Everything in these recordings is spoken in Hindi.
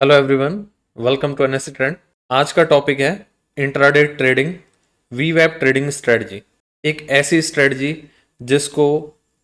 Hello everyone, welcome to NSC trend. आज का टॉपिक है इंट्राडे ट्रेडिंग, वीवैप ट्रेडिंग स्ट्रेटजी। एक ऐसी स्ट्रेटजी जिसको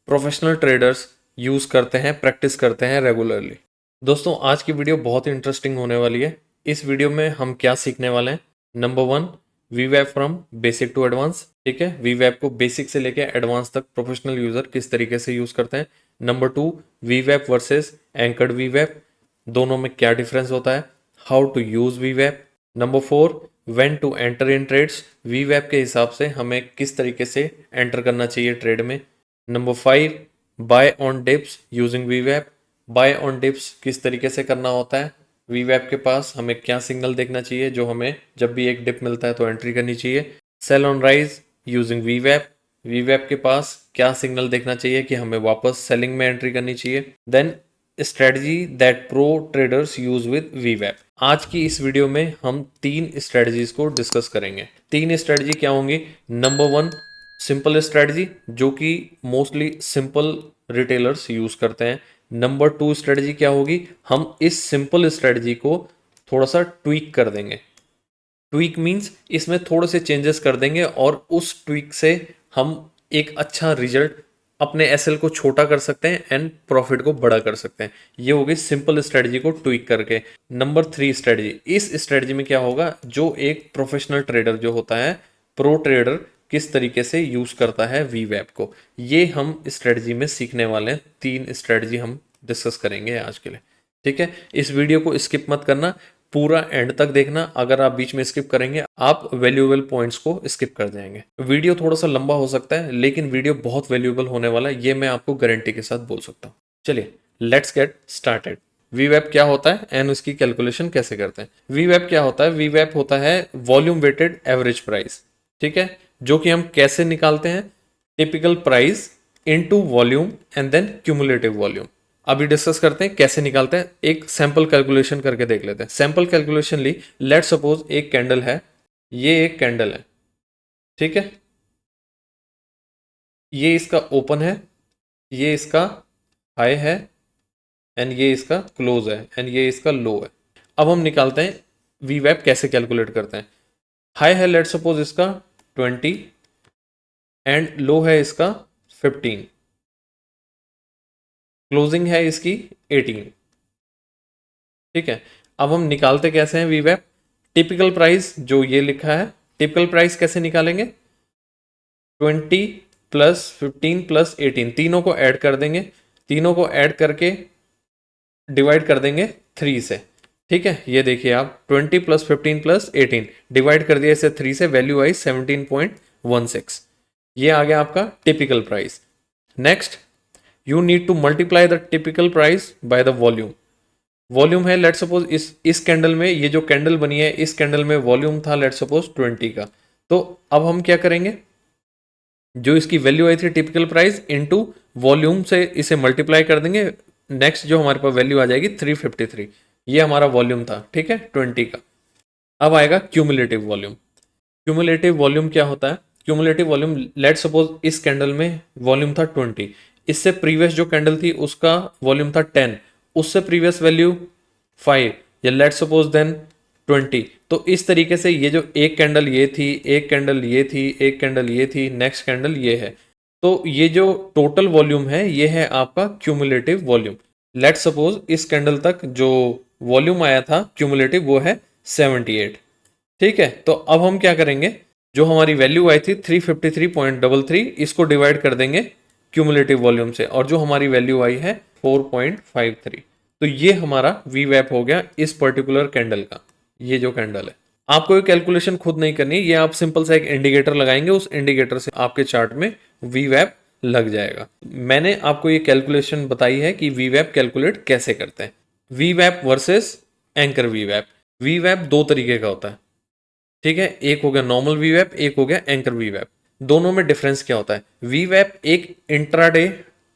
प्रोफेशनल ट्रेडर्स यूज करते हैं, प्रैक्टिस करते हैं रेगुलरली। दोस्तों, आज की वीडियो बहुत ही इंटरेस्टिंग होने वाली है। इस वीडियो में हम क्या सीखने वाले हैं? नंबर वन, वीवैप फ्रॉम बेसिक टू एडवांस। ठीक है, वीवैप को बेसिक से लेके एडवांस तक प्रोफेशनल यूजर किस तरीके से यूज करते हैं। नंबर टू, वीवैप वर्सेस एंकर्ड वीवैप, दोनों में क्या डिफरेंस होता है। How to use वीवैप। Number four, when to enter in trades, वीवैप के हिसाब से हमें किस तरीके से एंटर करना चाहिए ट्रेड में। Number five, buy on dips using वीवैप, बाय ऑन डिप्स किस तरीके से करना होता है। वीवैप के पास हमें क्या सिग्नल देखना चाहिए जो हमें जब भी एक डिप मिलता है तो एंट्री करनी चाहिए। सेल ऑन राइज यूजिंग वीवैप, वीवैप के पास क्या सिग्नल देखना चाहिए कि हमें वापस सेलिंग में एंट्री करनी चाहिए। Then strategy that pro traders use with वीवैप। आज की इस वीडियो में हम तीन स्ट्रेटजीज को डिस्कस करेंगे। तीन स्ट्रेटजी क्या होंगी? नंबर वन, सिंपल स्ट्रेटजी जो कि मोस्टली सिंपल रिटेलर्स यूज करते हैं। नंबर टू स्ट्रेटजी क्या होगी? हम इस सिंपल स्ट्रेटजी को थोड़ा सा ट्वीक कर देंगे। ट्वीक मीन्स इसमें थोड़े से चेंजेस कर देंगे और उस ट्वीक से हम एक अच्छा रिजल्ट, अपने एसएल को छोटा कर सकते हैं एंड प्रॉफिट को बड़ा कर सकते हैं। ये होगी सिंपल स्ट्रेटजी को ट्वीक करके। नंबर थ्री स्ट्रेटजी, इस स्ट्रेटजी में क्या होगा, जो एक प्रोफेशनल ट्रेडर जो होता है, प्रो ट्रेडर, किस तरीके से यूज करता है वीवैप को, ये हम स्ट्रेटजी में सीखने वाले हैं। तीन स्ट्रेटजी हम डिस्कस करेंगे आज के लिए। ठीक है, इस वीडियो को स्किप मत करना, पूरा एंड तक देखना। अगर आप बीच में स्किप करेंगे आप वैल्यूएबल पॉइंट्स को स्किप कर जाएंगे। वीडियो थोड़ा सा लंबा हो सकता है लेकिन वीडियो बहुत वैल्यूएबल होने वाला है, ये मैं आपको गारंटी के साथ बोल सकता हूँ। चलिए लेट्स गेट स्टार्टेड। वीवैप क्या होता है एंड उसकी कैलकुलेशन कैसे करते हैं। वीवैप क्या होता है? वीवैप होता है वॉल्यूम वेटेड एवरेज प्राइस। ठीक है, जो कि हम कैसे निकालते हैं? Typical price into volume and then cumulative volume. अभी डिस्कस करते हैं कैसे निकालते हैं। एक सैंपल कैलकुलेशन करके देख लेते हैं। सैंपल कैलकुलेशन ली, लेट सपोज एक कैंडल है, ये एक कैंडल है। ठीक है, ये इसका ओपन है, ये इसका हाई है एंड ये इसका क्लोज है एंड ये इसका लो है। अब हम निकालते हैं वीवैप कैसे कैलकुलेट करते हैं। हाई है लेट सपोज इसका 20 एंड लो है इसका 15, क्लोजिंग है इसकी 18। ठीक है, अब हम निकालते कैसे हैं वीवैप? टिपिकल प्राइस जो ये लिखा है, टिपिकल प्राइस कैसे निकालेंगे? 20 प्लस 15 प्लस 18, तीनों को ऐड कर देंगे। तीनों को ऐड करके डिवाइड कर देंगे 3 से। ठीक है, ये देखिए आप 20 प्लस 15 प्लस 18 डिवाइड कर दिया इसे 3 से, वैल्यू आई 17.16। ये आ गया आपका typical price. Next, you need to multiply the typical price by the volume. Volume है लेट सपोज इस कैंडल में, ये जो कैंडल बनी है इस कैंडल में वॉल्यूम था लेट सपोज 20 का। तो अब हम क्या करेंगे, जो इसकी वैल्यू आई थी टिपिकल प्राइस इनटू वॉल्यूम से इसे मल्टीप्लाई कर देंगे। नेक्स्ट जो हमारे पास वैल्यू आ जाएगी 353, ये हमारा वॉल्यूम था। ठीक है, 20 का। अब आएगा क्यूमुलेटिव वॉल्यूम। क्यूमुलेटिव वॉल्यूम क्या होता है? क्यूमुलेटिव वॉल्यूम, लेट सपोज इस कैंडल में वॉल्यूम था 20, इससे प्रीवियस जो कैंडल थी उसका वॉल्यूम था 10, उससे प्रीवियस वैल्यू 5, या लेट सपोज देन 20। तो इस तरीके से ये जो एक कैंडल ये थी, एक कैंडल ये थी, एक कैंडल ये थी, नेक्स्ट कैंडल ये है, तो ये जो टोटल वॉल्यूम है ये है आपका क्यूमुलेटिव वॉल्यूम। लेट सपोज इस कैंडल तक जो वॉल्यूम आया था क्यूमुलेटिव वो है 78। ठीक है, तो अब हम क्या करेंगे, जो हमारी वैल्यू आई थी 353.33, इसको डिवाइड कर देंगे क्यूमुलेटिव वॉल्यूम से, और जो हमारी वैल्यू आई है 4.53। तो ये हमारा वीवैप हो गया इस पर्टिकुलर कैंडल का। ये जो कैंडल है, आपको ये कैलकुलेशन खुद नहीं करनी है, ये आप सिंपल सा एक इंडिकेटर लगाएंगे, उस इंडिकेटर से आपके चार्ट में वीवैप लग जाएगा। मैंने आपको ये कैलकुलेशन बताई है कि वीवैप कैलकुलेट कैसे करते हैं। वीवैप वर्सेस एंकर वीवैप। वीवैप दो तरीके का होता है। ठीक है, एक हो गया नॉर्मल वीवैप, एक हो गया एंकर वीवैप। दोनों में डिफरेंस क्या होता है? वीवैप एक इंट्राडे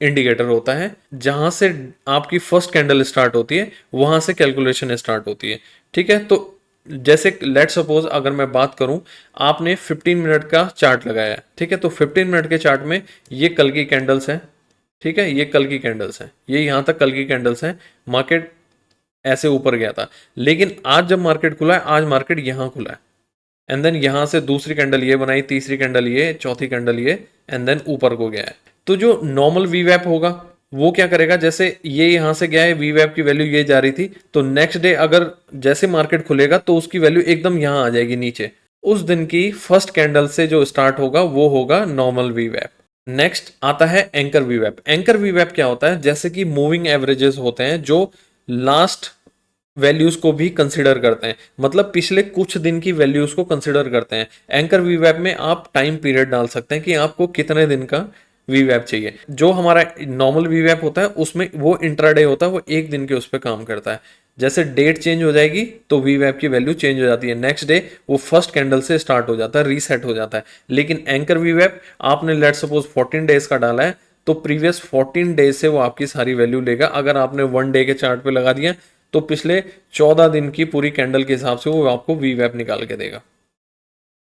इंडिकेटर होता है, जहां से आपकी फर्स्ट कैंडल स्टार्ट होती है वहां से कैलकुलेशन स्टार्ट होती है। ठीक है, तो जैसे लेट सपोज अगर मैं बात करूं, आपने 15 मिनट का चार्ट लगाया है। ठीक है, तो 15 मिनट के चार्ट में ये कल की कैंडल्स हैं। ठीक है, ये कल की कैंडल्स हैं, ये यहां तक कल की कैंडल्स हैं। मार्केट ऐसे ऊपर गया था, लेकिन आज जब मार्केट खुला है, आज मार्केट यहाँ खुला है, एंड देन यहाँ से दूसरी कैंडल ये बनाई, तीसरी कैंडल ये, चौथी कैंडल ये, एंड देन ऊपर को गया है। तो जो नॉर्मल वीवैप होगा वो क्या करेगा, जैसे ये यहाँ से गया है, वीवैप की वैल्यू ये जा रही थी, तो नेक्स्ट डे अगर जैसे मार्केट खुलेगा तो उसकी वैल्यू एकदम यहाँ आ जाएगी नीचे। उस दिन की फर्स्ट कैंडल से जो स्टार्ट होगा वो होगा नॉर्मल वीवैप। नेक्स्ट आता है एंकर वीवैप। एंकर वीवैप क्या होता है, जैसे कि मूविंग एवरेजेस होते हैं जो लास्ट वैल्यूज को भी कंसिडर करते हैं, मतलब पिछले कुछ दिन की वैल्यूज को कंसिडर करते हैं। एंकर वीवैप में आप टाइम पीरियड डाल सकते हैं कि आपको कितने दिन का वीवैप चाहिए। जो हमारा नॉर्मल वीवैप होता है उसमें वो इंट्राडे होता है, वो एक दिन के उस पर काम करता है। जैसे डेट चेंज हो जाएगी तो वीवैप की वैल्यू चेंज हो जाती है, नेक्स्ट डे वो फर्स्ट कैंडल से स्टार्ट हो जाता है, रीसेट हो जाता है। लेकिन एंकर वीवैप आपने लेट सपोज 14 डेज का डाला है, तो प्रीवियस 14 डेज से वो आपकी सारी वैल्यू लेगा। अगर आपने वन डे के चार्ट पे लगा दिया तो पिछले 14 दिन की पूरी कैंडल के हिसाब से वो आपको वीवैप निकाल के देगा,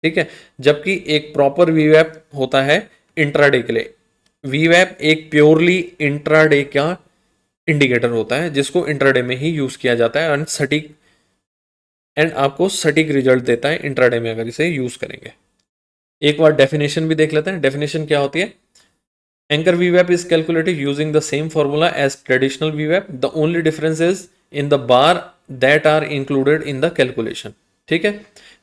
ठीक है। जबकि एक प्रॉपर वीवैप होता है इंट्राडे के लिए। वीवैप एक प्योरली इंट्राडे का इंडिकेटर होता है जिसको इंट्राडे में ही यूज किया जाता है, एंड आपको सटीक रिजल्ट देता है इंट्राडे में अगर इसे यूज करेंगे। एक बार डेफिनेशन भी देख लेते हैं। डेफिनेशन क्या होती है, एंकर वीवैप is calculated using the same formula as traditional वीवैप, the only difference is in the bar that are included in the calculation, ठीक है।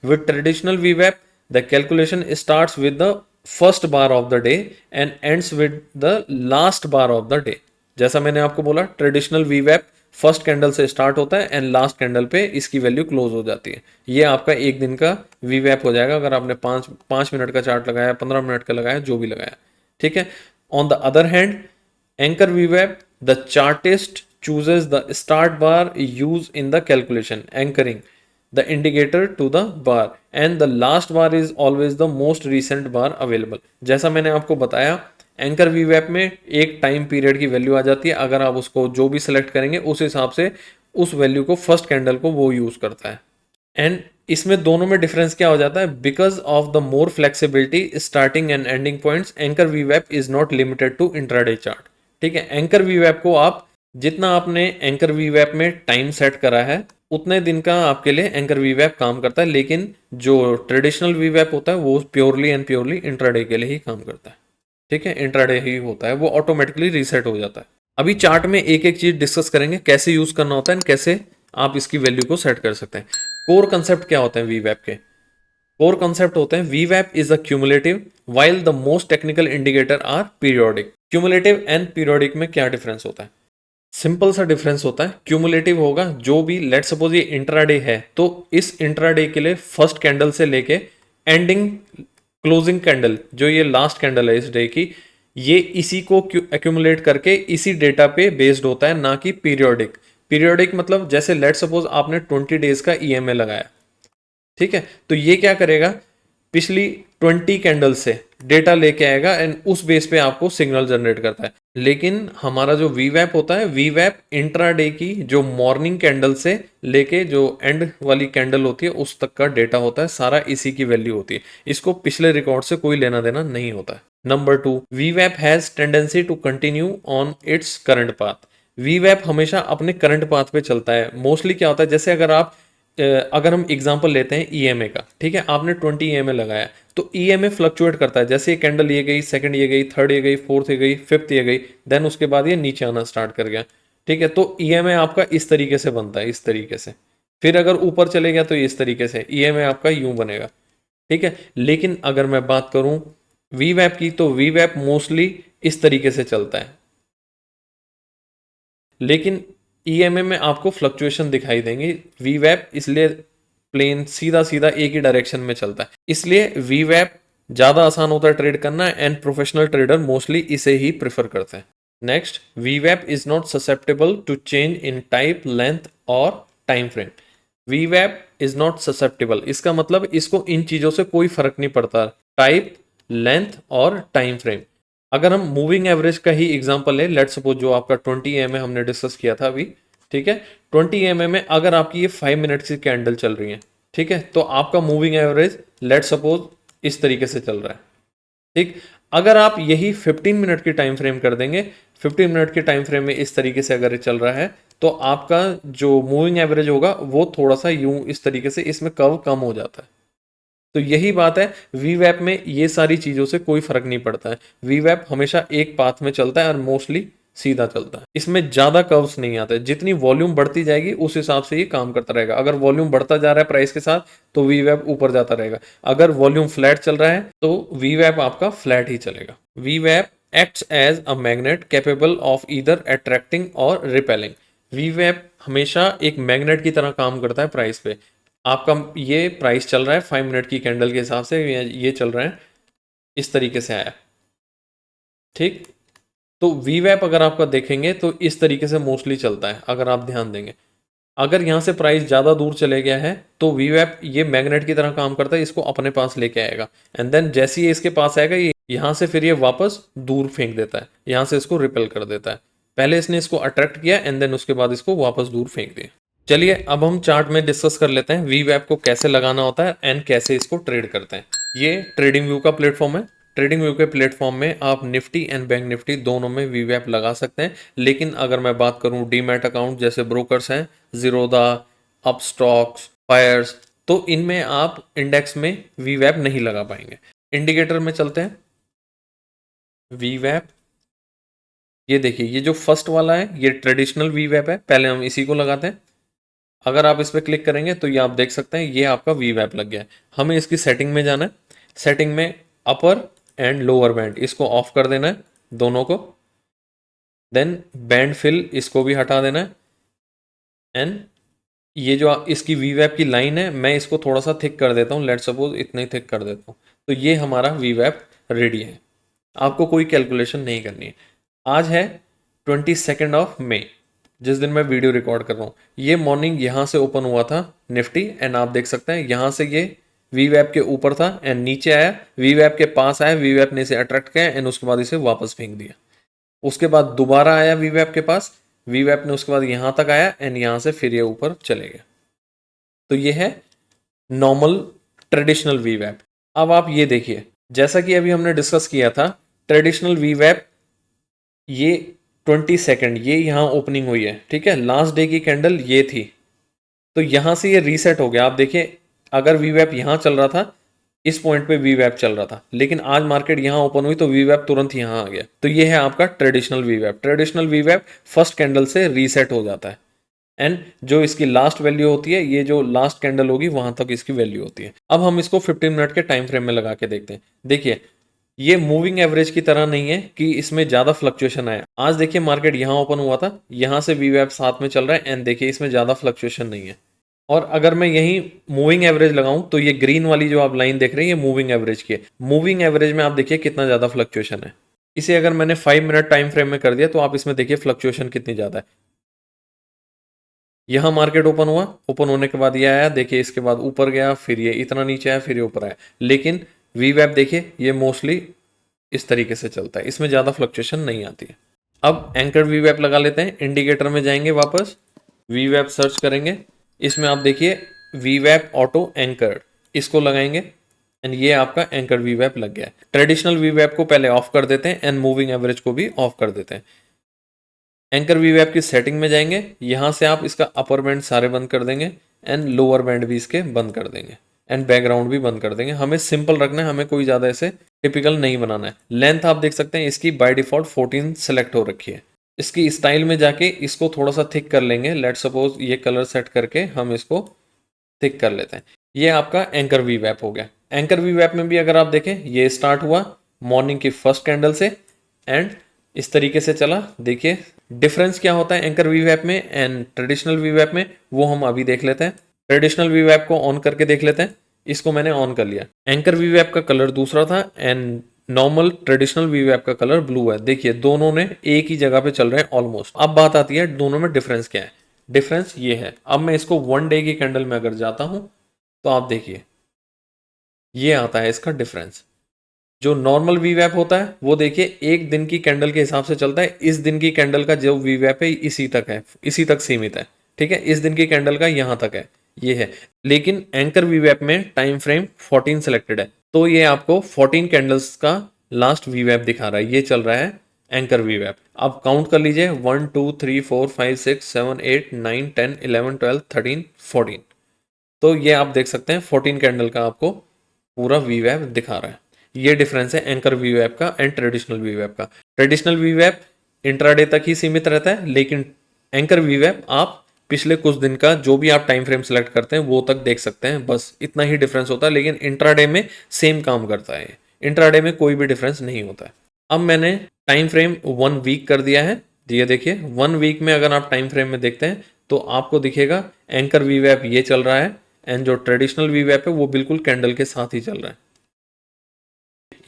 with traditional VWAP the calculation starts with the first bar of the day and ends with the last bar of the day। जैसा मैंने आपको बोला, ट्रेडिशनल VWAP फर्स्ट कैंडल से स्टार्ट होता है एंड लास्ट कैंडल पे इसकी वैल्यू क्लोज हो जाती है। ये आपका एक दिन का VWAP हो जाएगा अगर आपने 5 मिनट का चार्ट लगाया, 15 मिनट का लगाया, जो भी लगाया, ठीक है। On the other hand anchor VWAP the chartist chooses the start bar used in the calculation, anchoring the indicator to the bar, and the last bar is always the most recent bar available। जैसा मैंने आपको बताया, एंकर वीवैप में एक टाइम पीरियड की वैल्यू आ जाती है, अगर आप उसको जो भी सिलेक्ट करेंगे उस हिसाब से उस वैल्यू को फर्स्ट कैंडल को वो यूज करता है। एंड इसमें दोनों में डिफरेंस क्या हो जाता है, because of the more flexibility starting and ending points anchor वीवैप is not limited to intraday chart, ठीक है। एंकर वीवैप को आप जितना आपने एंकर वीवैप में टाइम सेट करा है उतने दिन का आपके लिए एंकर वीवैप काम करता है, लेकिन जो ट्रेडिशनल वीवैप होता है वो प्योरली एंड प्योरली इंट्राडे के लिए ही काम करता है, ठीक है। इंट्राडे ही होता है, वो ऑटोमेटिकली रीसेट हो जाता है। अभी चार्ट में एक एक चीज डिस्कस करेंगे, कैसे यूज करना होता है एंड कैसे आप इसकी वैल्यू को सेट कर सकते हैं। कोर कंसेप्ट क्या होते हैं वीवैप के? कोर कंसेप्ट होते हैं वीवैप is a cumulative while the most technical indicator are periodic. Cumulative and periodic में क्या डिफरेंस होता है? सिंपल सा डिफरेंस होता है। क्यूमुलेटिव होगा जो भी, लेट सपोज ये इंट्राडे है तो इस इंट्राडे के लिए फर्स्ट कैंडल से लेके एंडिंग क्लोजिंग कैंडल, जो ये लास्ट कैंडल है इस डे की, ये इसी को एक्यूमुलेट करके इसी डेटा पे बेस्ड होता है, ना कि पीरियोडिक। पीरियोडिक मतलब जैसे लेट सपोज आपने 20 डेज का ईएमए लगाया, ठीक है, तो ये क्या करेगा, पिछली 20 कैंडल से डेटा लेके आएगा एंड उस बेस पे आपको सिग्नल जनरेट करता है। लेकिन हमारा जो वीवैप होता है, वीवैप इंट्राडे की जो मॉर्निंग कैंडल से लेके जो एंड वाली कैंडल होती है उस तक का डेटा होता है, सारा इसी की वैल्यू होती है, इसको पिछले रिकॉर्ड से कोई लेना देना नहीं होता है। नंबर 2, वीवैप has tendency to continue on its current path. वीवैप हमेशा अपने करंट पाथ पे चलता है। मोस्टली क्या होता है, जैसे अगर हम एग्जांपल लेते हैं ईएमए का, ठीक है, आपने 20 ईएमए लगाया तो ईएमए फ्लक्चुएट करता है, जैसे ये कैंडल ये गई, सेकंड ये गई, थर्ड ये गई, फोर्थ ये गई, फिफ्थ ये गई, देन उसके बाद ये नीचे आना स्टार्ट कर गया, ठीक है। तो ईएमए आपका इस तरीके से बनता है, इस तरीके से। फिर अगर ऊपर चले गया तो इस तरीके से ईएमए आपका यूं बनेगा, ठीक है। लेकिन अगर मैं बात करूं वीवैप की, तो वीवैप मोस्टली इस तरीके से चलता है, लेकिन ईएमए में आपको फ्लक्चुएशन दिखाई देंगे। वीवैप इसलिए प्लेन सीधा सीधा एक ही डायरेक्शन में चलता है, इसलिए वीवैप ज्यादा आसान होता है ट्रेड करना एंड प्रोफेशनल ट्रेडर मोस्टली इसे ही प्रेफर करते हैं। नेक्स्ट, वीवैप is not susceptible to change in type, length और टाइम फ्रेम। वीवैप इज नॉट ससेप्टेबल, इसका मतलब इसको इन चीजों से कोई फर्क नहीं पड़ता, टाइप, लेंथ और टाइम फ्रेम। अगर हम मूविंग एवरेज का ही एग्जांपल ले, लेट सपोज जो आपका 20 एमए हमने डिस्कस किया था अभी, ठीक है, 20 एमए में अगर आपकी ये 5 मिनट की कैंडल चल रही है, ठीक है, तो आपका मूविंग एवरेज लेट सपोज इस तरीके से चल रहा है, ठीक। अगर आप यही 15 मिनट की टाइम फ्रेम कर देंगे, 15 मिनट के टाइम फ्रेम में इस तरीके से अगर चल रहा है, तो आपका जो मूविंग एवरेज होगा वो थोड़ा सा यूं इस तरीके से इसमें कर्व कम हो जाता है। तो यही बात है, वीवैप में ये सारी चीज़ों से कोई फर्क नहीं पड़ता है। वीवैप हमेशा एक पाथ में चलता है और मोस्टली सीधा चलता है, इसमें ज़्यादा कर्व्स नहीं आते। जितनी वॉल्यूम बढ़ती जाएगी उस हिसाब से ये काम करता रहेगा। अगर वॉल्यूम बढ़ता जा रहा है प्राइस के साथ तो वीवैप ऊपर जाता रहेगा, अगर वॉल्यूम फ्लैट चल रहा है तो वीवैप आपका फ्लैट ही चलेगा। वीवैप acts as a magnet capable of either attracting और रिपेलिंग। वीवैप हमेशा एक मैग्नेट की तरह काम करता है प्राइस पे। आपका ये प्राइस चल रहा है 5 मिनट की कैंडल के हिसाब से, ये चल रहा है इस तरीके से आया, ठीक। तो वीवैप अगर आपका देखेंगे तो इस तरीके से मोस्टली चलता है, अगर आप ध्यान देंगे। अगर यहाँ से प्राइस ज़्यादा दूर चले गया है तो वीवैप ये मैग्नेट की तरह काम करता है, इसको अपने पास लेके आएगा एंड देन जैसे ही इसके पास आएगा ये यहाँ से फिर ये वापस दूर फेंक देता है, यहाँ से इसको रिपेल कर देता है। पहले इसने इसको अट्रैक्ट किया एंड देन उसके बाद इसको वापस दूर फेंक दिया। चलिए अब हम चार्ट में डिस्कस कर लेते हैं वीवैप को कैसे लगाना होता है एंड कैसे इसको ट्रेड करते हैं। ये ट्रेडिंग व्यू का प्लेटफॉर्म है। ट्रेडिंग व्यू के प्लेटफॉर्म में आप निफ्टी एंड बैंक निफ्टी दोनों में वीवैप लगा सकते हैं, लेकिन अगर मैं बात करूं डीमैट अकाउंट जैसे ब्रोकर्स हैं ज़ीरोधा, अपस्टॉक्स, फायर्स, तो इनमें आप इंडेक्स में वीवैप नहीं लगा पाएंगे। इंडिकेटर में चलते हैं, वीवैप, ये देखिए ये जो फर्स्ट वाला है ये ट्रेडिशनल वीवैप है, पहले हम इसी को लगाते हैं। अगर आप इस पर क्लिक करेंगे तो ये आप देख सकते हैं ये आपका वीवैप लग गया है। हमें इसकी सेटिंग में जाना है, सेटिंग में अपर एंड लोअर बैंड इसको ऑफ कर देना है दोनों को, देन बैंड फिल इसको भी हटा देना है एंड ये जो इसकी वीवैप की लाइन है मैं इसको थोड़ा सा थिक कर देता हूँ, लेट सपोज इतना ही थिक कर देता हूँ। तो ये हमारा वीवैप रेडी है, आपको कोई कैलकुलेशन नहीं करनी है। आज है 22 ऑफ मई, जिस दिन मैं वीडियो रिकॉर्ड कर रहा हूँ। ये मॉर्निंग यहाँ से ओपन हुआ था निफ्टी एंड आप देख सकते हैं यहाँ से ये वीवैप के ऊपर था एंड नीचे आया, वीवैप के पास आया, वीवैप ने इसे अट्रैक्ट किया एंड उसके बाद इसे वापस फेंक दिया। उसके बाद दोबारा आया वीवैप के पास, वीवैप ने उसके बाद यहाँ तक आया एंड यहाँ से फिर ये ऊपर चले गए। तो ये है नॉर्मल ट्रेडिशनल वीवैप। अब आप ये देखिए जैसा कि अभी हमने डिस्कस किया था, ट्रेडिशनल वीवैप ये 22 ये यहाँ ओपनिंग हुई है, ठीक है, लास्ट डे की कैंडल ये थी, तो यहाँ से ये रीसेट हो गया। आप देखिए अगर वीवैप यहाँ चल रहा था, इस पॉइंट पे वीवैप चल रहा था, लेकिन आज मार्केट यहाँ ओपन हुई तो वीवैप तुरंत यहाँ आ गया। तो ये है आपका ट्रेडिशनल वीवैप। ट्रेडिशनल वीवैप फर्स्ट कैंडल से रीसेट हो जाता है एंड जो इसकी लास्ट वैल्यू होती है, ये जो लास्ट कैंडल होगी वहां तक इसकी वैल्यू होती है। अब हम इसको 15 मिनट के टाइम फ्रेम में लगा के देखते हैं। देखिए ये मूविंग एवरेज की तरह नहीं है कि इसमें ज़्यादा फ्लक्चुएशन आया। आज देखिए मार्केट यहाँ ओपन हुआ था, यहाँ से वीवैप साथ में चल रहा है एंड देखिए इसमें ज़्यादा फ्लक्चुएशन नहीं है। और अगर मैं यही मूविंग एवरेज लगाऊं तो ये ग्रीन वाली जो आप लाइन देख रहे हैं ये मूविंग एवरेज की है। मूविंग एवरेज में आप देखिए कितना ज़्यादा फ्लक्चुएशन है। इसे अगर मैंने 5 मिनट टाइम फ्रेम में कर दिया तो आप इसमें देखिए फ्लक्चुएशन कितनी ज़्यादा है। यहाँ मार्केट ओपन हुआ, ओपन होने के बाद ये आया, देखिए इसके बाद ऊपर गया, फिर ये इतना नीचे आया, फिर ये ऊपर आया। लेकिन वीवैप देखिए ये मोस्टली इस तरीके से चलता है, इसमें ज़्यादा फ्लक्चुएशन नहीं आती है। अब एंकर वीवैप लगा लेते हैं। इंडिकेटर में जाएंगे, वापस वीवैप सर्च करेंगे, इसमें आप देखिए वीवैप ऑटो एंकर, इसको लगाएंगे एंड ये आपका एंकर वीवैप लग गया है। ट्रेडिशनल वीवैप को पहले ऑफ कर देते हैं एंड मूविंग एवरेज को भी ऑफ कर देते हैं। एंकर वीवैप की सेटिंग में जाएंगे, यहाँ से आप इसका अपर बैंड सारे बंद कर देंगे एंड लोअर बैंड भी इसके बंद कर देंगे एंड बैकग्राउंड भी बंद कर देंगे। हमें सिंपल रखना है, हमें कोई ज़्यादा ऐसे टिपिकल नहीं बनाना है। लेंथ आप देख सकते हैं इसकी बाय डिफॉल्ट 14 सेलेक्ट हो रखी है। इसकी स्टाइल में जाके इसको थोड़ा सा थिक कर लेंगे। लेट सपोज ये कलर सेट करके हम इसको थिक कर लेते हैं। ये आपका एंकर वीवैप हो गया। एंकर वीवैप में भी अगर आप देखें ये स्टार्ट हुआ मॉर्निंग की फर्स्ट कैंडल से एंड इस तरीके से चला। देखिए डिफरेंस क्या होता है एंकर वीवैप में एंड ट्रेडिशनल वीवैप में, वो हम अभी देख लेते हैं। ट्रेडिशनल वीवैप को ऑन करके देख लेते हैं। इसको मैंने ऑन कर लिया। एंकर वीवैप का कलर दूसरा था एंड नॉर्मल ट्रेडिशनल वीवैप का कलर ब्लू है। देखिए दोनों ने एक ही जगह पे चल रहे हैं ऑलमोस्ट। अब बात आती है दोनों में डिफरेंस क्या है। डिफरेंस ये है, अब मैं इसको 1 डे की कैंडल में अगर जाता हूं तो आप देखिए ये आता है इसका डिफरेंस। जो नॉर्मल वीवैप होता है वो देखिए एक दिन की कैंडल के हिसाब से चलता है। इस दिन की कैंडल का जो वीवैप है इसी तक है, इसी तक सीमित है, ठीक है। इस दिन की कैंडल का यहाँ तक है, ये है। लेकिन एंकर वीवैप में टाइम फ्रेम 14 सेलेक्टेड है, तो ये आपको 14 कैंडल्स का लास्ट वीवैप दिखा रहा है। ये चल रहा है एंकर वीवैप। आप काउंट कर लीजिए 1 2 3 4 5 6 7 8 9 10 11 12 13 14। तो ये आप देख सकते हैं 14 कैंडल का आपको पूरा वीवैप दिखा रहा है। ये डिफरेंस है एंकर वीवैप का एंड ट्रेडिशनल वीवैप का। ट्रेडिशनल वीवैप इंट्राडे तक ही सीमित रहता है, लेकिन एंकर वीवैप आप पिछले कुछ दिन का जो भी आप टाइम फ्रेम सेलेक्ट करते हैं वो तक देख सकते हैं, बस इतना ही डिफरेंस होता है। लेकिन इंट्राडे में सेम काम करता है, इंट्राडे में कोई भी डिफरेंस नहीं होता है। अब मैंने टाइम फ्रेम 1 वीक कर दिया है। ये देखिए 1 वीक में अगर आप टाइम फ्रेम में देखते हैं तो आपको दिखेगा एंकर वीवैप ये चल रहा है एंड जो ट्रेडिशनल वीवैप है वो बिल्कुल कैंडल के साथ ही चल रहा है।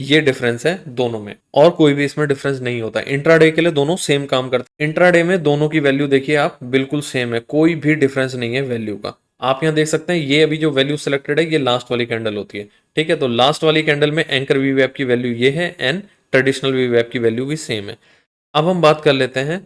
ये डिफरेंस है दोनों में, और कोई भी इसमें डिफरेंस नहीं होता। इंट्राडे के लिए दोनों सेम काम करते हैं। इंट्राडे में दोनों की वैल्यू देखिए आप बिल्कुल सेम है, कोई भी डिफरेंस नहीं है वैल्यू का। आप यहां देख सकते हैं ये अभी जो वैल्यू सिलेक्टेड है ये लास्ट वाली कैंडल होती है, ठीक है। तो लास्ट वाली कैंडल में एंकर वीवैप की वैल्यू ये है एंड ट्रेडिशनल वीवैप की वैल्यू भी सेम है। अब हम बात कर लेते हैं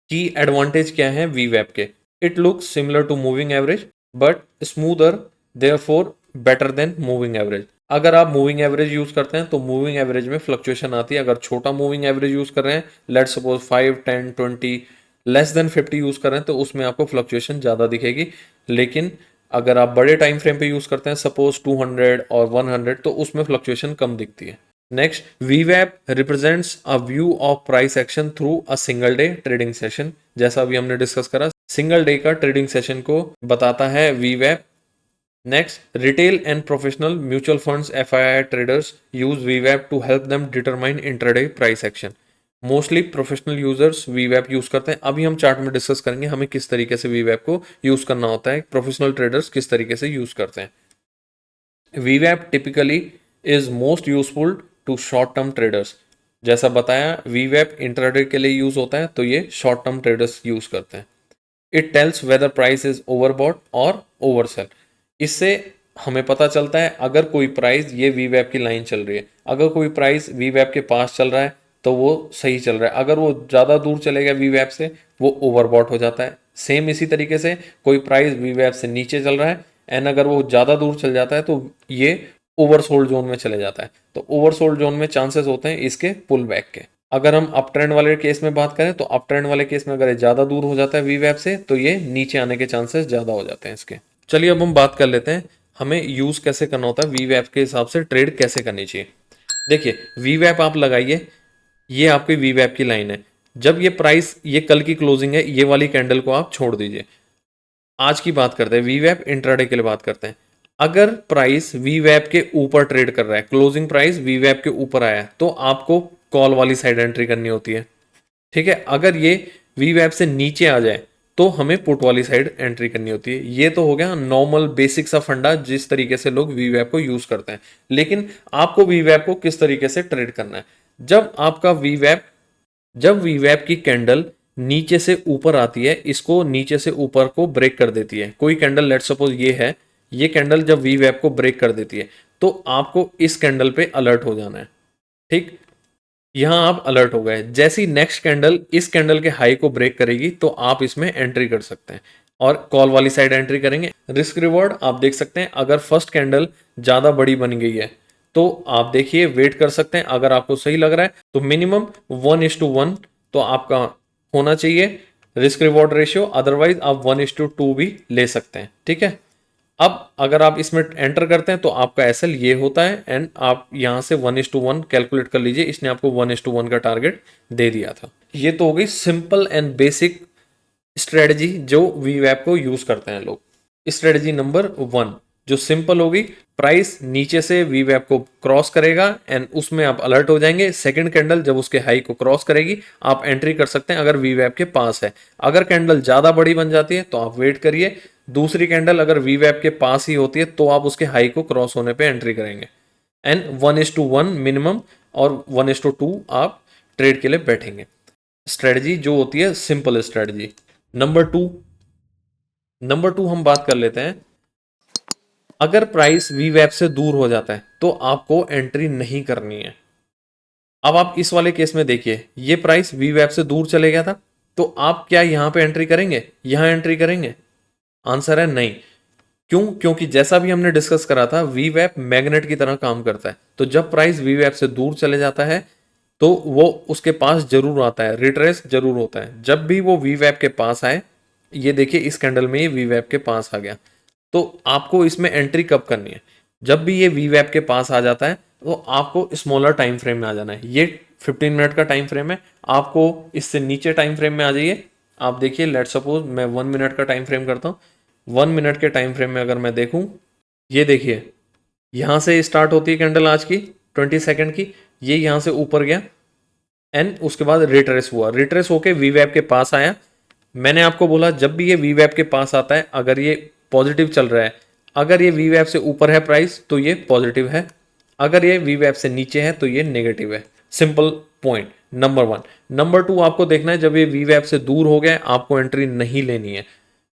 की एडवांटेज क्या है वीवैप के। It looks similar to moving average but smoother, therefore better than moving average. अगर आप मूविंग एवरेज यूज करते हैं तो मूविंग एवरेज में फ्लक्चुएशन आती है। अगर छोटा मूविंग एवरेज यूज कर रहे हैं, let's suppose 5 10 20 less than 50 use कर रहे हैं, तो उसमें आपको फ्लक्चुएशन ज्यादा दिखेगी। लेकिन अगर आप बड़े टाइम फ्रेम पे यूज करते हैं सपोज 200 और 100, तो उसमें फ्लक्चुएशन कम दिखती है। Next, VWAP represents a view of price action through a single day trading session. जैसा अभी हमने डिस्कस करा, सिंगल डे का ट्रेडिंग सेशन को बताता है VWAP। Next, retail and professional mutual funds FII traders use VWAP to help them determine intraday price action. Mostly professional users VWAP use करते हैं। अभी हम चार्ट में डिस्कस करेंगे हमें किस तरीके से VWAP को यूज करना होता है, प्रोफेशनल ट्रेडर्स किस तरीके से यूज करते हैं। VWAP typically is most useful to short term traders। जैसा बताया VWAP इंट्राडे के लिए यूज होता है, तो ये शॉर्ट टर्म ट्रेडर्स यूज करते हैं। It tells whether price is overbought और ओवरसेल। इससे हमें पता चलता है अगर कोई प्राइस, ये VWAP की लाइन चल रही है, अगर कोई प्राइस VWAP के पास चल रहा है तो वो सही चल रहा है, अगर वो ज़्यादा दूर चलेगा VWAP से वो ओवरबॉट हो जाता है। सेम इसी तरीके से कोई प्राइस VWAP से नीचे चल रहा है एंड अगर वो ज़्यादा दूर चल जाता है तो ये ओवरसोल्ड जोन में चले जाता है। तो ओवरसोल्ड जोन में चांसेस होते हैं इसके पुल बैक के। अगर हम अप ट्रेंड वाले केस में बात करें तो अप ट्रेंड वाले केस में अगर ये ज़्यादा दूर हो जाता है VWAP से तो ये नीचे आने के चांसेस ज़्यादा हो जाते हैं इसके। चलिए अब हम बात कर लेते हैं हमें यूज़ कैसे करना होता है, VWAP के हिसाब से ट्रेड कैसे करनी चाहिए। देखिए VWAP आप लगाइए, ये आपकी VWAP की लाइन है। जब ये प्राइस, ये कल की क्लोजिंग है, ये वाली कैंडल को आप छोड़ दीजिए। आज की बात करते हैं, VWAP इंट्राडे के लिए बात करते हैं। अगर प्राइस VWAP के ऊपर ट्रेड कर रहा है, क्लोजिंग प्राइस VWAP के ऊपर आया है, तो आपको कॉल वाली साइड एंट्री करनी होती है, ठीक है। अगर ये VWAP से नीचे आ जाए तो हमें पुट वाली साइड एंट्री करनी होती है। ये तो हो गया नॉर्मल बेसिक सा फंडा जिस तरीके से लोग VWAP को यूज करते हैं। लेकिन आपको VWAP को किस तरीके से ट्रेड करना है, जब आपका जब VWAP की कैंडल नीचे से ऊपर आती है, इसको नीचे से ऊपर को ब्रेक कर देती है, कोई कैंडल लेट सपोज ये है, ये कैंडल जब VWAP को ब्रेक कर देती है तो आपको इस कैंडल पे अलर्ट हो जाना है, ठीक। यहां आप अलर्ट हो गए, जैसी नेक्स्ट कैंडल इस कैंडल के हाई को ब्रेक करेगी तो आप इसमें एंट्री कर सकते हैं और कॉल वाली साइड एंट्री करेंगे। रिस्क रिवॉर्ड आप देख सकते हैं, अगर फर्स्ट कैंडल ज्यादा बड़ी बन गई है तो आप देखिए वेट कर सकते हैं। अगर आपको सही लग रहा है तो मिनिमम 1:1 तो आपका होना चाहिए रिस्क रिवॉर्ड रेशियो, अदरवाइज आप 1:2 भी ले सकते हैं, ठीक है। अब अगर आप इसमें एंटर करते हैं तो आपका एसएल ये होता है एंड आप यहां से 1:1 कैलकुलेट कर लीजिए। इसने आपको 1:1 का टारगेट दे दिया था। ये तो हो गई सिंपल एंड बेसिक स्ट्रेटजी जो VWAP को यूज करते हैं लोग। स्ट्रेटजी नंबर 1 जो सिंपल होगी, प्राइस नीचे से VWAP को क्रॉस करेगा एंड उसमें आप अलर्ट हो जाएंगे। सेकंड कैंडल जब उसके हाई को क्रॉस करेगी आप एंट्री कर सकते हैं अगर VWAP के पास है। अगर कैंडल ज्यादा बड़ी बन जाती है तो आप वेट करिए, दूसरी कैंडल अगर VWAP के पास ही होती है तो आप उसके हाई को क्रॉस होने पे एंट्री करेंगे एंड 1:1 मिनिमम और 1:2 आप ट्रेड के लिए बैठेंगे। स्ट्रेटजी जो होती है सिंपल स्ट्रेटजी। नंबर टू हम बात कर लेते हैं, अगर प्राइस VWAP से दूर हो जाता है तो आपको एंट्री नहीं करनी है। अब आप इस वाले केस में देखिए, ये प्राइस VWAP से दूर चले गया था तो आप क्या यहां पे एंट्री करेंगे, यहां एंट्री करेंगे? आंसर है नहीं। क्यों? क्योंकि जैसा भी हमने डिस्कस करा था VWAP मैग्नेट की तरह काम करता है। तो जब प्राइस VWAP से दूर चले जाता है तो वो उसके पास जरूर आता है, रिट्रेस जरूर होता है। जब भी वो वी वैप के पास आए, ये देखिए इस कैंडल में ये वी वैप के पास आ गया, तो आपको इसमें एंट्री कब करनी है? जब भी ये वी वैप के पास आ जाता है तो आपको स्मॉलर टाइम फ्रेम में आ जाना है। ये 15 मिनट का टाइम फ्रेम है, आपको इससे नीचे टाइम फ्रेम में आ जाइए। आप देखिए, लेट सपोज मैं 1 मिनट का टाइम फ्रेम करता हूँ। 1 मिनट के टाइम फ्रेम में अगर मैं देखूँ, ये देखिए यहाँ से स्टार्ट होती है कैंडल आज की 20 सेकंड की, ये यहाँ से ऊपर गया एंड उसके बाद रिट्रेस हुआ, रिट्रेस होके वी वैप के पास आया। मैंने आपको बोला जब भी ये वी वैप के पास आता है, अगर ये पॉजिटिव चल रहा है, अगर ये वी वैप से ऊपर है प्राइस तो ये पॉजिटिव है, अगर ये वी वैप से नीचे है तो ये नेगेटिव है। Simple point number 1। नंबर 2 आपको देखना है, जब ये वी वैप से दूर हो गया आपको एंट्री नहीं लेनी है।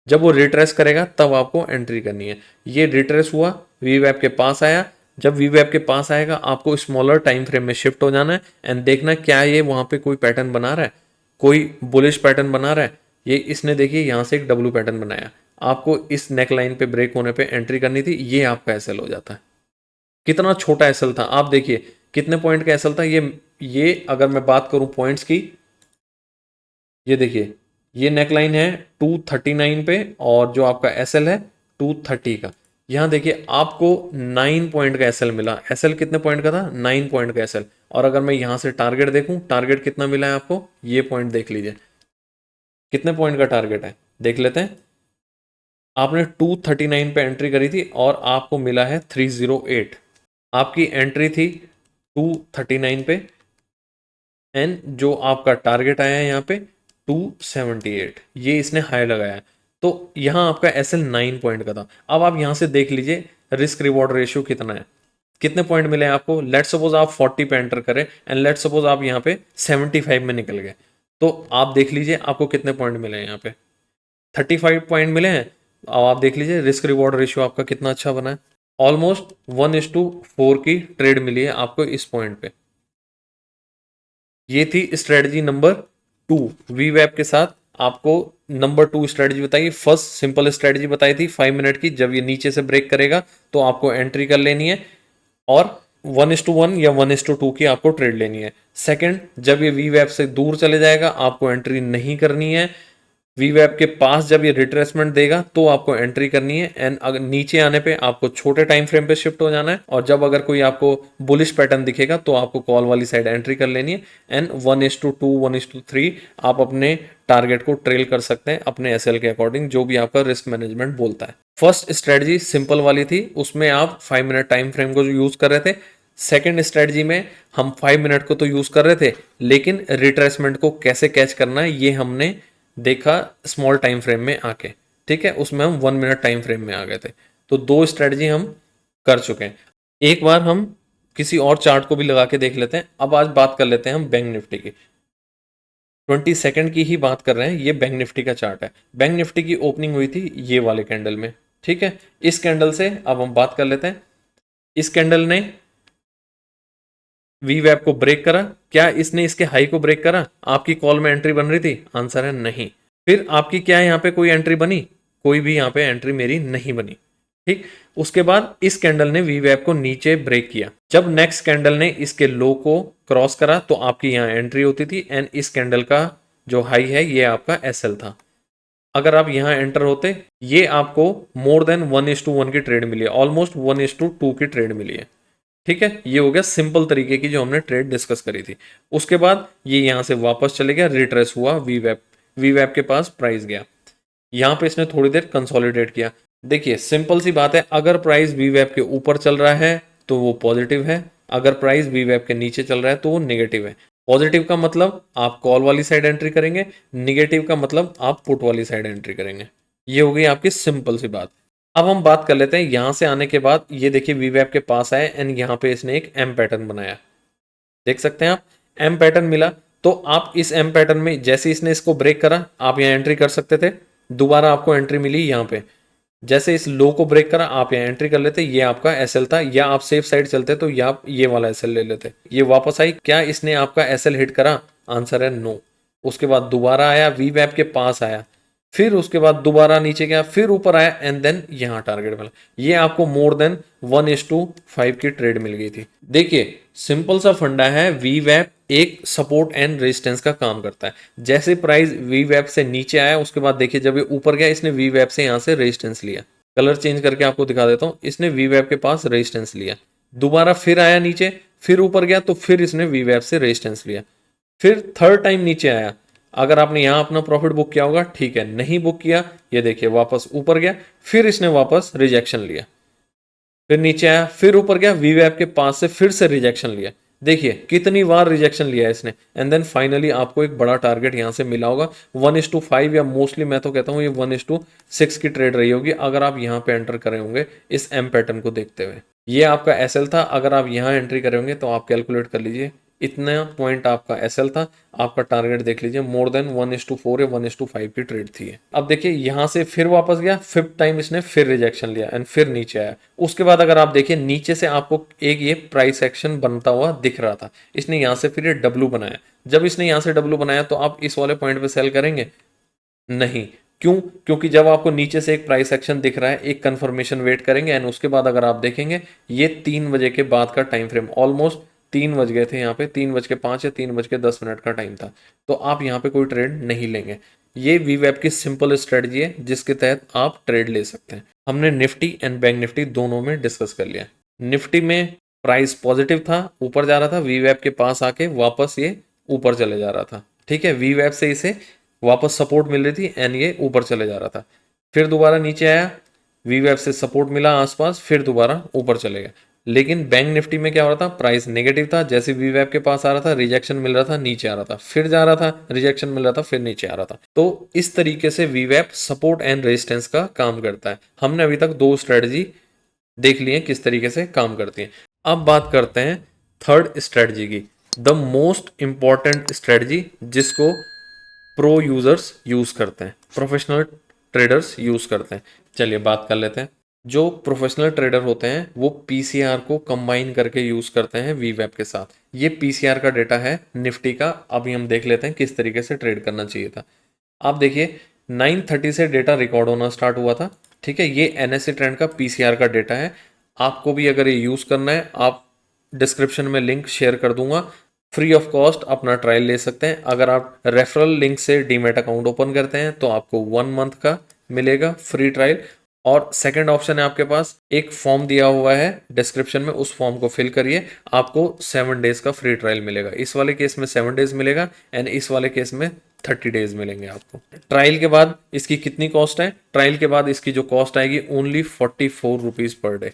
जब वो रिट्रेस करेगा तब आपको एंट्री करनी है। ये रिट्रेस हुआ, वी वैप के पास आया, जब वी वैप के पास आएगा आपको स्मॉलर टाइम फ्रेम में शिफ्ट हो जाना है एंड देखना क्या ये वहां पे कोई पैटर्न बना रहा है, कोई बुलिश पैटर्न बना रहा है। ये इसने देखिए यहाँ से एक डब्ल्यू पैटर्न बनाया, आपको इस नेक लाइन पे ब्रेक होने पे एंट्री करनी थी, ये आपका एसएल हो जाता है। कितना छोटा एसएल था, आप देखिए कितने पॉइंट का एसएल था ये अगर मैं बात करूं पॉइंट्स की, ये देखिए ये नेकलाइन है 239 पे और जो आपका एसएल है 230 का। यहाँ देखिए आपको 9 पॉइंट का एसएल मिला। एसएल कितने पॉइंट का था? 9 पॉइंट का एसएल। और अगर मैं यहाँ से टारगेट देखूं, टारगेट कितना मिला है आपको, ये पॉइंट देख लीजिए कितने पॉइंट का टारगेट है, देख लेते हैं। आपने 239 पे एंट्री करी थी और आपको मिला है 308। आपकी एंट्री थी 239 पे एंड जो आपका टारगेट आया है यहाँ पे 278, ये इसने हाई लगाया है। तो यहाँ आपका एसएल 9 पॉइंट का था। अब आप यहाँ से देख लीजिए रिस्क रिवॉर्ड रेशियो कितना है, कितने पॉइंट मिले हैं आपको। लेट सपोज आप 40 पे एंटर करें एंड लेट सपोज आप यहाँ पे 75 में निकल गए, तो आप देख लीजिए आपको कितने पॉइंट मिले हैं, यहाँ पे 35 पॉइंट मिले हैं। अब आप देख लीजिए रिस्क रिवॉर्ड रेशियो आपका कितना अच्छा बना है। ऑलमोस्ट 1:4 की ट्रेड मिली है आपको इस पॉइंट पे। ये थी स्ट्रेटजी नंबर 2 वी वेब के साथ। आपको नंबर 2 स्ट्रेटजी बताई। फर्स्ट सिंपल स्ट्रेटजी बताई थी 5 मिनट की, जब ये नीचे से ब्रेक करेगा तो आपको एंट्री कर लेनी है और 1:1 या 1:2 की आपको ट्रेड लेनी है। सेकंड, जब ये वी वेब से दूर चले जाएगा आपको एंट्री नहीं करनी है। वी वेब के पास जब ये रिट्रेसमेंट देगा तो आपको एंट्री करनी है एंड अगर नीचे आने पे आपको छोटे टाइम फ्रेम पे शिफ्ट हो जाना है। और जब अगर कोई आपको बुलिश पैटर्न दिखेगा तो आपको कॉल वाली साइड एंट्री कर लेनी है एंड 1:2 1:3 आप अपने टारगेट को ट्रेल कर सकते हैं अपने एसएल के अकॉर्डिंग, जो भी आपका रिस्क मैनेजमेंट बोलता है। फर्स्ट स्ट्रेटजी सिंपल वाली थी, उसमें आप 5 मिनट टाइम फ्रेम को यूज कर रहे थे। सेकेंड स्ट्रेटजी में हम 5 मिनट को तो यूज कर रहे थे, लेकिन रिट्रेसमेंट को कैसे कैच करना है ये हमने देखा स्मॉल टाइम फ्रेम में आके। ठीक है, उसमें हम 1 मिनट टाइम फ्रेम में आ गए थे। तो 2 स्ट्रेटजी हम कर चुके हैं। एक बार हम किसी और चार्ट को भी लगा के देख लेते हैं। अब आज बात कर लेते हैं हम बैंक निफ्टी की। 20 सेकंड की ही बात कर रहे हैं। ये बैंक निफ्टी का चार्ट है। बैंक निफ्टी की ओपनिंग हुई थी ये वाले कैंडल में। ठीक है, इस कैंडल से अब हम बात कर लेते हैं। इस कैंडल ने वी वेब को ब्रेक करा, क्या इसने इसके हाई को ब्रेक करा? आपकी कॉल में एंट्री बन रही थी? आंसर है नहीं। फिर आपकी क्या यहाँ पे कोई एंट्री बनी? कोई भी यहाँ पे एंट्री मेरी नहीं बनी। ठीक, उसके बाद इस कैंडल ने वी वेब को नीचे ब्रेक किया। जब नेक्स्ट कैंडल ने इसके लो को क्रॉस करा तो आपकी यहाँ एंट्री होती थी एंड इस कैंडल का जो हाई है ये आपका एसएल था। अगर आप यहाँ एंटर होते, ये आपको मोर देन 1:1 की ट्रेड मिली है, ऑलमोस्ट 1:2 की ट्रेड मिली है। ठीक है, ये हो गया सिंपल तरीके की जो हमने ट्रेड डिस्कस करी थी। उसके बाद ये यहां से वापस चले गया, रिट्रेस हुआ, वी वेब के पास प्राइस गया। यहां पे इसने थोड़ी देर कंसोलिडेट किया। देखिए सिंपल सी बात है, अगर प्राइस वी वेब के ऊपर चल रहा है तो वो पॉजिटिव है, अगर प्राइस वी वेब के नीचे चल रहा है तो वो नेगेटिव है। पॉजिटिव का मतलब आप कॉल वाली साइड एंट्री करेंगे, नेगेटिव का मतलब आप पुट वाली साइड एंट्री करेंगे। ये हो गई आपकी सिंपल सी बात। अब हम बात कर लेते हैं यहां से आने के बाद। ये देखिए वी वेब के पास आए एंड यहाँ पे इसने एक एम पैटर्न बनाया, देख सकते हैं आप, एम पैटर्न मिला। तो आप इस एम पैटर्न में जैसे इसने इसको ब्रेक करा आप यहाँ एंट्री कर सकते थे, दोबारा आपको एंट्री मिली यहाँ पे। जैसे इस लो को ब्रेक करा आप यहाँ एंट्री कर लेते, ये आपका एसएल था, या आप सेफ साइड चलते तो या आप ये वाला एसएल ले लेते। ये वापस आई, क्या इसने आपका एसएल हिट करा? आंसर है नो। उसके बाद दोबारा आया, वी वेब के पास आया, फिर उसके बाद दोबारा नीचे गया, फिर ऊपर आया एंड देन यहाँ टारगेट मिला। ये आपको मोर देन 1:5 की ट्रेड मिल गई थी। देखिए सिंपल सा फंडा है, वी वैप एक सपोर्ट एंड रेजिस्टेंस का काम करता है। जैसे प्राइस वी वैप से नीचे आया उसके बाद देखिए जब ये ऊपर गया इसने वी वैप से यहाँ से रेजिस्टेंस लिया। कलर चेंज करके आपको दिखा देता हूँ, इसने वी वैप के पास रेजिस्टेंस लिया, दोबारा फिर आया नीचे, फिर ऊपर गया तो फिर इसने वी वैप से रेजिस्टेंस लिया, फिर थर्ड टाइम नीचे आया। अगर आपने यहां अपना प्रॉफिट बुक किया होगा ठीक है, नहीं बुक किया ये देखिए वापस ऊपर गया, फिर इसने वापस रिजेक्शन लिया, फिर नीचे आया, फिर ऊपर गया, वी वैप के पास से फिर से रिजेक्शन लिया। देखिए कितनी बार रिजेक्शन लिया है इसने एंड देन फाइनली आपको एक बड़ा टारगेट यहां से मिला होगा 1:5 या मोस्टली मैं तो कहता हूं ये 1:6 की ट्रेड रही होगी अगर आप यहां पे एंटर करे होंगे इस एम पैटर्न को देखते हुए। ये आपका एसएल था, अगर आप यहां एंट्री करेंगे तो आप कैलकुलेट कर लीजिए इतना पॉइंट आपका एसएल था, आपका टारगेट देख लीजिए मोर देन 1:4 या 1:5 की ट्रेड थी। अब देखिए यहां से फिर वापस गया, फिफ्थ टाइम इसने फिर रिजेक्शन लिया एंड फिर नीचे आया। उसके बाद अगर आप देखिए नीचे से आपको एक ये प्राइस एक्शन बनता हुआ दिख रहा था, इसने यहां से फिर ये डब्लू बनाया। जब इसने यहां से डब्लू बनाया तो आप इस वाले पॉइंट पे सेल करेंगे? नहीं। क्यों? क्योंकि जब आपको नीचे से एक प्राइस एक्शन दिख रहा है, एक कंफर्मेशन वेट करेंगे एंड उसके बाद अगर आप देखेंगे ये 3 बजे के बाद का टाइम फ्रेम, ऑलमोस्ट 3 बज गए थे यहाँ पे, 3:05 या 3:10 का टाइम था, तो आप यहाँ पे कोई ट्रेड नहीं लेंगे। ये वीवैप की सिंपल स्ट्रेटजी है जिसके तहत आप ट्रेड ले सकते हैं। हमने निफ्टी एंड बैंक निफ्टी दोनों में डिस्कस कर लिया। निफ्टी में प्राइस पॉजिटिव था, ऊपर जा रहा था, वीवैप के पास आके वापस ये ऊपर चले जा रहा था, ठीक है, वीवैप से इसे वापस सपोर्ट मिल रही थी एंड ये ऊपर चले जा रहा था, फिर दोबारा नीचे आया, वीवैप से सपोर्ट मिला आसपास, फिर दोबारा ऊपर चले गया। लेकिन बैंक निफ्टी में क्या हो रहा था, प्राइस नेगेटिव था, जैसे वीवैप के पास आ रहा था रिजेक्शन मिल रहा था, नीचे आ रहा था, फिर जा रहा था, रिजेक्शन मिल रहा था, फिर नीचे आ रहा था। तो इस तरीके से वीवैप सपोर्ट एंड रेजिस्टेंस का काम करता है। हमने अभी तक 2 स्ट्रेटजी देख लिए किस तरीके से काम करती है। अब बात करते हैं थर्ड स्ट्रेटजी की, द मोस्ट इंपॉर्टेंट स्ट्रेटजी जिसको प्रो यूजर्स यूज करते हैं, प्रोफेशनल ट्रेडर्स यूज करते हैं। चलिए बात कर लेते हैं। जो प्रोफेशनल ट्रेडर होते हैं वो पीसीआर को कंबाइन करके यूज करते हैं वीवैप के साथ। ये पीसीआर का डेटा है निफ्टी का, अभी हम देख लेते हैं किस तरीके से ट्रेड करना चाहिए था। आप देखिए 9:30 से डेटा रिकॉर्ड होना स्टार्ट हुआ था, ठीक है, ये एनएससी ट्रेंड का पीसीआर का डेटा है। आपको भी अगर ये यूज करना है, आप डिस्क्रिप्शन में लिंक शेयर कर दूंगा, फ्री ऑफ कॉस्ट अपना ट्रायल ले सकते हैं। अगर आप रेफरल लिंक से डीमैट अकाउंट ओपन करते हैं तो आपको 1 मंथ का मिलेगा फ्री ट्रायल। और सेकंड ऑप्शन है आपके पास, एक फॉर्म दिया हुआ है डिस्क्रिप्शन में, उस फॉर्म को फिल करिए, आपको 7 डेज का फ्री ट्रायल मिलेगा। इस वाले केस में 7 डेज मिलेगा एंड इस वाले केस में 30 डेज मिलेंगे आपको। ट्रायल के बाद इसकी कितनी कॉस्ट है? ट्रायल के बाद इसकी जो कॉस्ट आएगी ओनली 44 रुपीज पर डे,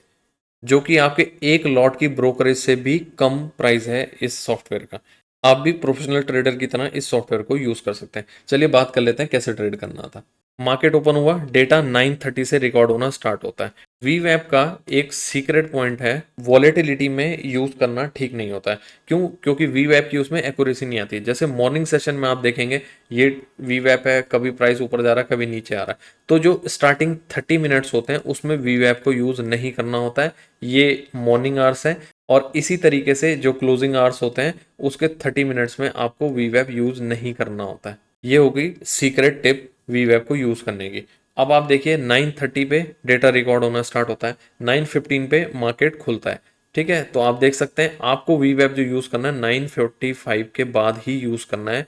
जो कि आपके एक लॉट की ब्रोकरेज से भी कम प्राइस है इस सॉफ्टवेयर का। आप भी प्रोफेशनल ट्रेडर की तरह इस सॉफ्टवेयर को यूज कर सकते हैं। चलिए बात कर लेते हैं कैसे ट्रेड करना था। मार्केट ओपन हुआ, डेटा 9:30 से रिकॉर्ड होना स्टार्ट होता है। वीवैप का एक सीक्रेट पॉइंट है, वॉलेटिलिटी में यूज करना ठीक नहीं होता है। क्यों? क्योंकि वीवैप की उसमें एक्यूरेसी नहीं आती। जैसे मॉर्निंग सेशन में आप देखेंगे ये वीवैप है, कभी प्राइस ऊपर जा रहा है, कभी नीचे आ रहा है, तो जो स्टार्टिंग 30 मिनट्स होते हैं उसमें वीवैप को यूज नहीं करना होता है। ये मॉर्निंग आवर्स है और इसी तरीके से जो क्लोजिंग आवर्स होते हैं उसके 30 मिनट्स में आपको वीवैप यूज नहीं करना होता है। ये हो गई सीक्रेट टिप वीवैप को यूज करने की। अब आप देखिए 9:30 पे डेटा रिकॉर्ड होना स्टार्ट होता है, 9:15 पे मार्केट खुलता है, ठीक है, तो आप देख सकते हैं आपको वीवैप जो यूज करना है 9:45 के बाद ही यूज करना है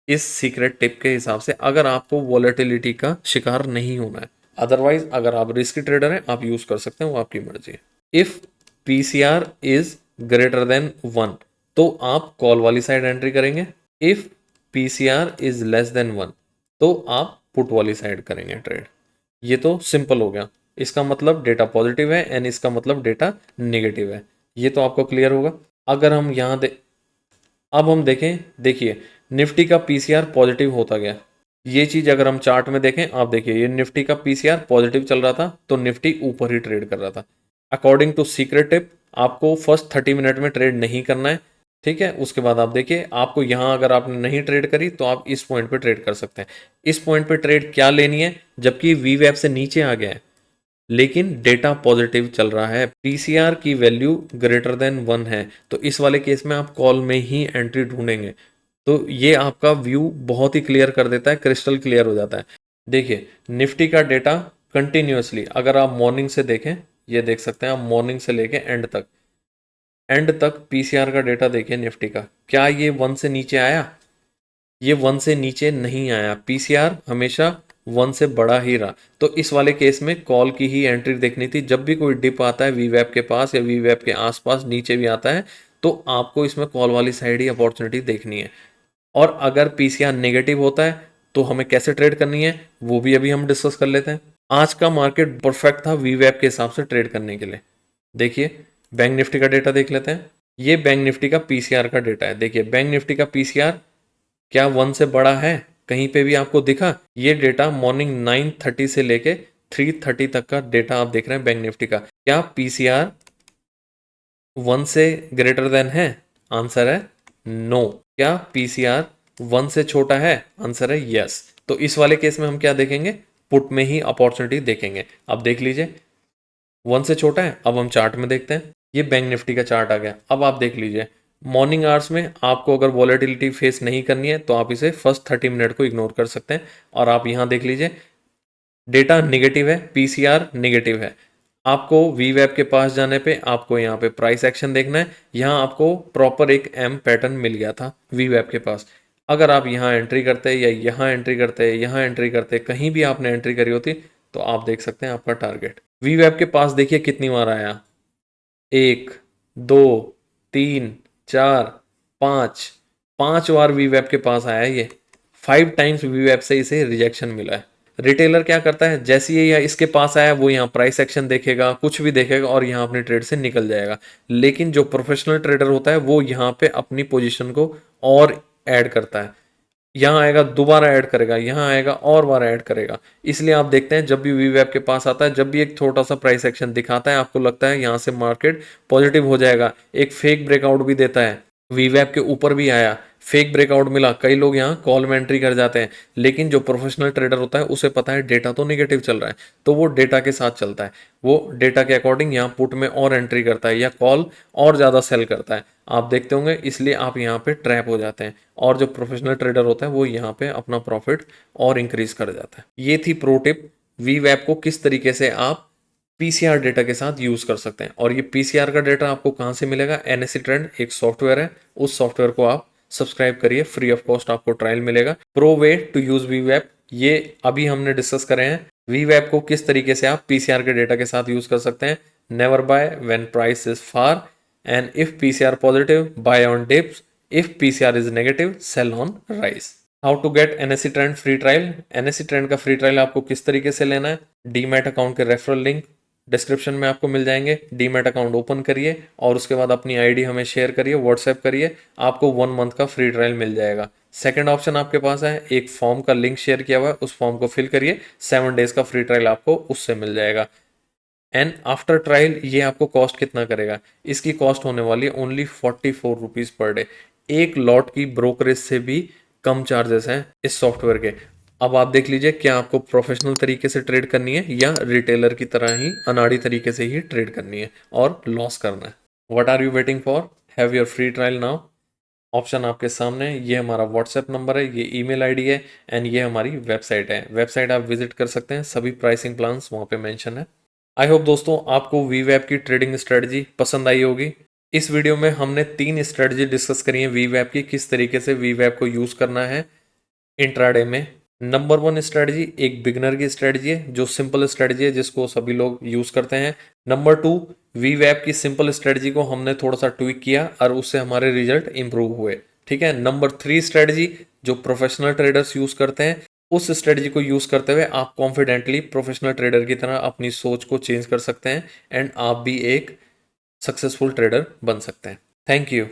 इस सीक्रेट टिप के हिसाब से, अगर आपको वॉलेटिलिटी का शिकार नहीं होना है। अदरवाइज अगर आप रिस्की ट्रेडर हैं आप यूज कर सकते हैं, वो आपकी मर्जी है। If PCR is greater than 1 तो आप कॉल वाली साइड एंट्री करेंगे, if PCR is less than 1 तो आप पुट वाली साइड करेंगे ट्रेड। ये तो सिंपल हो गया, इसका मतलब डेटा पॉजिटिव है एंड इसका मतलब डेटा नेगेटिव है। ये तो आपको क्लियर होगा। अगर हम यहाँ अब हम देखें, देखिए निफ्टी का पीसीआर पॉजिटिव होता गया। ये चीज अगर हम चार्ट में देखें, आप देखिए ये निफ्टी का पीसीआर पॉजिटिव चल रहा था तो निफ्टी ऊपर ही ट्रेड कर रहा था। अकॉर्डिंग टू सीक्रेट टिप आपको फर्स्ट 30 मिनट में ट्रेड नहीं करना है, ठीक है। उसके बाद आप देखिए आपको यहाँ अगर आपने नहीं ट्रेड करी तो आप इस पॉइंट पे ट्रेड कर सकते हैं। इस पॉइंट पे ट्रेड क्या लेनी है, जबकि वीवैप से नीचे आ गया है लेकिन डेटा पॉजिटिव चल रहा है, पीसीआर की वैल्यू ग्रेटर देन 1 है, तो इस वाले केस में आप कॉल में ही एंट्री ढूंढेंगे। तो ये आपका व्यू बहुत ही क्लियर कर देता है, क्रिस्टल क्लियर हो जाता है। देखिए निफ्टी का डेटा कंटिन्यूअसली अगर आप मॉर्निंग से देखें, ये देख सकते हैं आप मॉर्निंग से लेके एंड तक पीसीआर का डेटा देखिए निफ्टी का, क्या ये 1 से नीचे आया? ये 1 से नीचे नहीं आया, पीसीआर हमेशा 1 से बड़ा ही रहा। तो इस वाले केस में कॉल की ही एंट्री देखनी थी। जब भी कोई डिप आता है वीवैप के पास या वीवैप के आसपास नीचे भी आता है तो आपको इसमें कॉल वाली साइड ही अपॉर्चुनिटी देखनी है। और अगर पीसीआर नेगेटिव होता है तो हमें कैसे ट्रेड करनी है वो भी अभी हम डिस्कस कर लेते हैं। आज का मार्केट परफेक्ट था वीवैप के हिसाब से ट्रेड करने के लिए। देखिए बैंक निफ्टी का डेटा देख लेते हैं। ये बैंक निफ्टी का पीसीआर का डेटा है। देखिए बैंक निफ्टी का पीसीआर क्या 1 से बड़ा है? कहीं पे भी आपको दिखा? ये डेटा मॉर्निंग 9:30 से लेके 3:30 तक का डेटा आप देख रहे हैं बैंक निफ्टी का। क्या पीसीआर 1 से ग्रेटर देन है? आंसर है नो। क्या पीसीआर 1 से छोटा है? आंसर है यस। तो इस वाले केस में हम क्या देखेंगे? पुट में ही अपॉर्चुनिटी देखेंगे। अब देख लीजिए 1 से छोटा है। अब हम चार्ट में देखते हैं। ये बैंक निफ्टी का चार्ट आ गया। अब आप देख लीजिए मॉर्निंग आवर्स में आपको अगर वॉलेटिलिटी फेस नहीं करनी है तो आप इसे फर्स्ट 30 मिनट को इग्नोर कर सकते हैं। और आप यहाँ देख लीजिए डेटा निगेटिव है, पीसीआर निगेटिव है। आपको वीवैप के पास जाने पे आपको यहाँ पे प्राइस एक्शन देखना है। यहाँ आपको प्रॉपर एक एम पैटर्न मिल गया था वीवैप के पास। अगर आप यहाँ एंट्री करते या यहाँ एंट्री करते, यहाँ एंट्री करते, कहीं भी आपने एंट्री करी होती तो आप देख सकते हैं आपका टारगेट। वीवैप के पास देखिए कितनी बार आया, 1, 2, 3, 4, 5, 5 बार वीवैप के पास आया है ये। 5 टाइम्स वीवैप से इसे रिजेक्शन मिला है। रिटेलर क्या करता है, जैसे ही इसके पास आया वो यहाँ प्राइस एक्शन देखेगा, कुछ भी देखेगा और यहाँ अपनी ट्रेड से निकल जाएगा। लेकिन जो प्रोफेशनल ट्रेडर होता है वो यहाँ पे अपनी पोजीशन को और ऐड करता है। यहाँ आएगा दोबारा ऐड करेगा, यहाँ आएगा और बार ऐड करेगा। इसलिए आप देखते हैं जब भी वीवैप के पास आता है, जब भी एक छोटा सा प्राइस एक्शन दिखाता है, आपको लगता है यहाँ से मार्केट पॉजिटिव हो जाएगा, एक फेक ब्रेकआउट भी देता है। वीवैप के ऊपर भी आया, फेक ब्रेकआउट मिला, कई लोग यहाँ कॉल में एंट्री कर जाते हैं। लेकिन जो प्रोफेशनल ट्रेडर होता है उसे पता है डेटा तो नेगेटिव चल रहा है, तो वो डेटा के साथ चलता है। वो डेटा के अकॉर्डिंग यहाँ पुट में और एंट्री करता है या कॉल और ज़्यादा सेल करता है। आप देखते होंगे, इसलिए आप यहाँ पे ट्रैप हो जाते हैं। और जो प्रोफेशनल ट्रेडर होता है वो यहाँ पे अपना प्रॉफिट और इंक्रीज कर जाता है। ये थी प्रो टिप, वीवैप को किस तरीके से आप पीसीआर डेटा के साथ यूज कर सकते हैं। और ये पीसीआर का डेटा आपको कहाँ से मिलेगा? एनएससी ट्रेंड एक सॉफ्टवेयर है, उस सॉफ्टवेयर को आप सब्सक्राइब करिए, फ्री ऑफ कॉस्ट आपको ट्रायल मिलेगा। प्रो वे टू यूज वीवैप, ये अभी हमने डिस्कस करे हैं। वीवैप को किस तरीके से आप पीसीआर के डेटा के साथ यूज कर सकते हैं। Never buy when price is far, and if PCR positive buy on dips, if PCR is negative sell on rise. How to get NSC trend free trial. NSC trend का फ्री ट्रायल आपको किस तरीके से लेना है? डीमैट अकाउंट के रेफरल लिंक डिस्क्रिप्शन में आपको मिल जाएंगे। डीमैट अकाउंट ओपन करिए और उसके बाद अपनी आईडी हमें शेयर करिए, व्हाट्सएप करिए, आपको 1 मंथ का फ्री ट्रायल मिल जाएगा। सेकंड ऑप्शन आपके पास है, एक फॉर्म का लिंक शेयर किया हुआ है, उस फॉर्म को फिल करिए, 7 डेज का फ्री ट्रायल आपको उससे मिल जाएगा। एंड आफ्टर ट्रायल ये आपको कॉस्ट कितना करेगा? इसकी कॉस्ट होने वाली है ओनली 44 रुपीज पर डे। एक लॉट की ब्रोकरेज से भी कम चार्जेस हैं इस सॉफ्टवेयर के। अब आप देख लीजिए क्या आपको प्रोफेशनल तरीके से ट्रेड करनी है या रिटेलर की तरह ही अनाड़ी तरीके से ही ट्रेड करनी है और लॉस करना है। What are you waiting for? Have your free trial now. Option आपके सामने है, ये हमारा व्हाट्सएप नंबर है, ये ईमेल आईडी है, एंड ये हमारी वेबसाइट है। वेबसाइट आप विजिट कर सकते हैं, सभी प्राइसिंग प्लान्स वहाँ पे मेंशन है। आई होप दोस्तों आपको वीवैप की ट्रेडिंग स्ट्रेटजी पसंद आई होगी। इस वीडियो में हमने 3 स्ट्रेटजी डिस्कस करी है वीवैप की, किस तरीके से वीवैप को यूज करना है इंट्राडे में। नंबर 1 स्ट्रेटजी एक बिगनर की स्ट्रेटजी है, जो सिंपल स्ट्रेटजी है जिसको सभी लोग यूज करते हैं। नंबर 2 वीवैप की सिंपल स्ट्रेटजी को हमने थोड़ा सा ट्विक किया और उससे हमारे रिजल्ट इंप्रूव हुए। ठीक है। नंबर 3 स्ट्रेटजी जो प्रोफेशनल ट्रेडर्स यूज करते हैं, उस स्ट्रेटजी को यूज करते हुए आप कॉन्फिडेंटली प्रोफेशनल ट्रेडर की तरह अपनी सोच को चेंज कर सकते हैं एंड आप भी एक सक्सेसफुल ट्रेडर बन सकते हैं। Thank you.